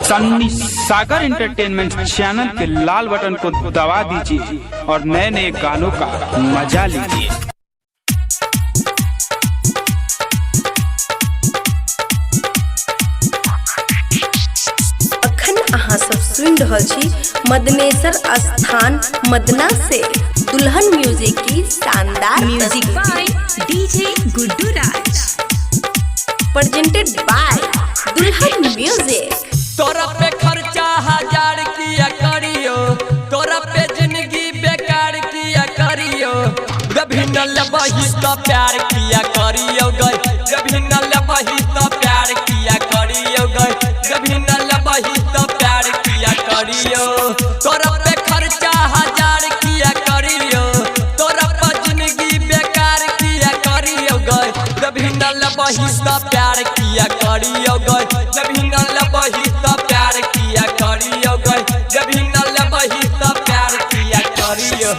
सन्नी सागर entertainment channel के लाल button को दबा दीजिए और नए नए गानों का मजा लीजिए। अखन अहाँ सब सुन रहे छी मदनेश्वर स्थान मदना से दुल्हन म्यूजिक की शानदार music by DJ Guddu Raj, presented by Dulhan music. तोरा पे खर्चा 1000 किया करियो, तोरा पे जिंदगी बेकार किया करियो, कभी न लबही तो प्यार किया करियो गई, कभी न लबही तो प्यार किया करियो गई, कभी न लबही तो प्यार किया करियो। तोरा पे खर्चा 1000 किया करियो, तोरा पे जिंदगी बेकार किया करियो गई, कभी न लबही तो प्यार किया करियो गई, कभी न लबही तो प्यार किया करियो गई, कभी न लबही तो प्यार किया करियो।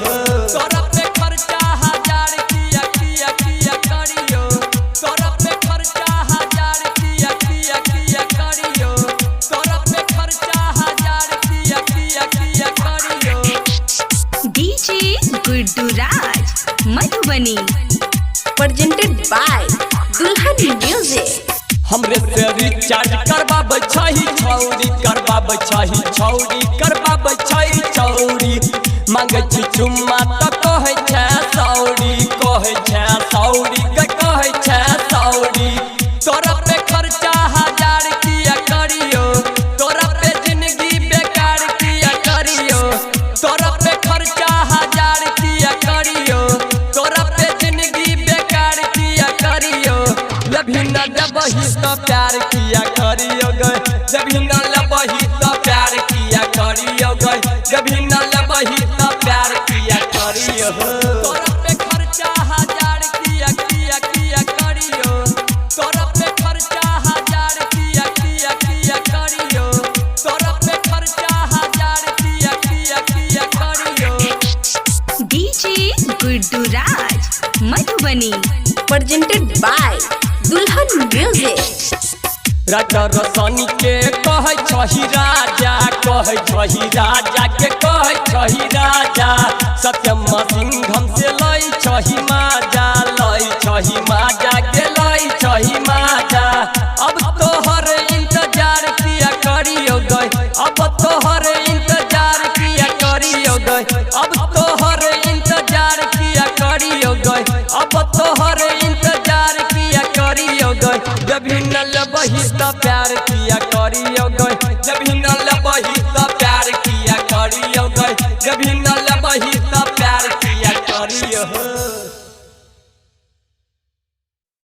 तोरा पे खर्चा 1000 किया करियो, तोरा पे खर्चा 1000 किया करियो, तोरा पे खर्चा 1000 किया करियो। DJ Guddu Raj Madhubani, presented by Dulhan music. हमरे से रिचार्ज करबाबै छही छौरी, करबाबै छही छौरी, करबाबै छही छौरी, मांगे छी चुम्मा त कहै छै सौरी, कहै छै सौरी, कहै छै सौरी। तोरा पे खर्चा 1000 किया करियो, तोरा पे जिंदगी बेकार किया करियो, तोरा पे खर्चा 1000 किया करियो, तोरा पे जिंदगी बेकार किया करियो, कभी न लबही तो प्यार किया करियो गई, कभी न लबही तो प्यार किया करियो गई, कभी न लबही तो प्यार किया करियो। तोरा पे खर्चा 1000 किया करियो, तोरा पे खर्चा 1000 किया करियो, तोरा पे खर्चा 1000 किया करियो। DJ Guddu Raj Madhubani, presented by Dulhan music. राजा रसानी के कहै छही राजा, कहै छही राजा के कहै छही राजा, सत्यम सिंघम से लै छही माजा, लै छही माजा के लै छही माजा। अब तोहर इंतजार किया करियो गई, अब तोहर इंतजार किया करियो गई, अब तोहर इंतजार किया करियो गई, अब तोहर इंतजार किया करियो गई, कभी न लबही तो प्यार किया करियो गई, कभी न लबही तो प्यार किया करियो गई, कभी न लबही तो प्यार किया करियो।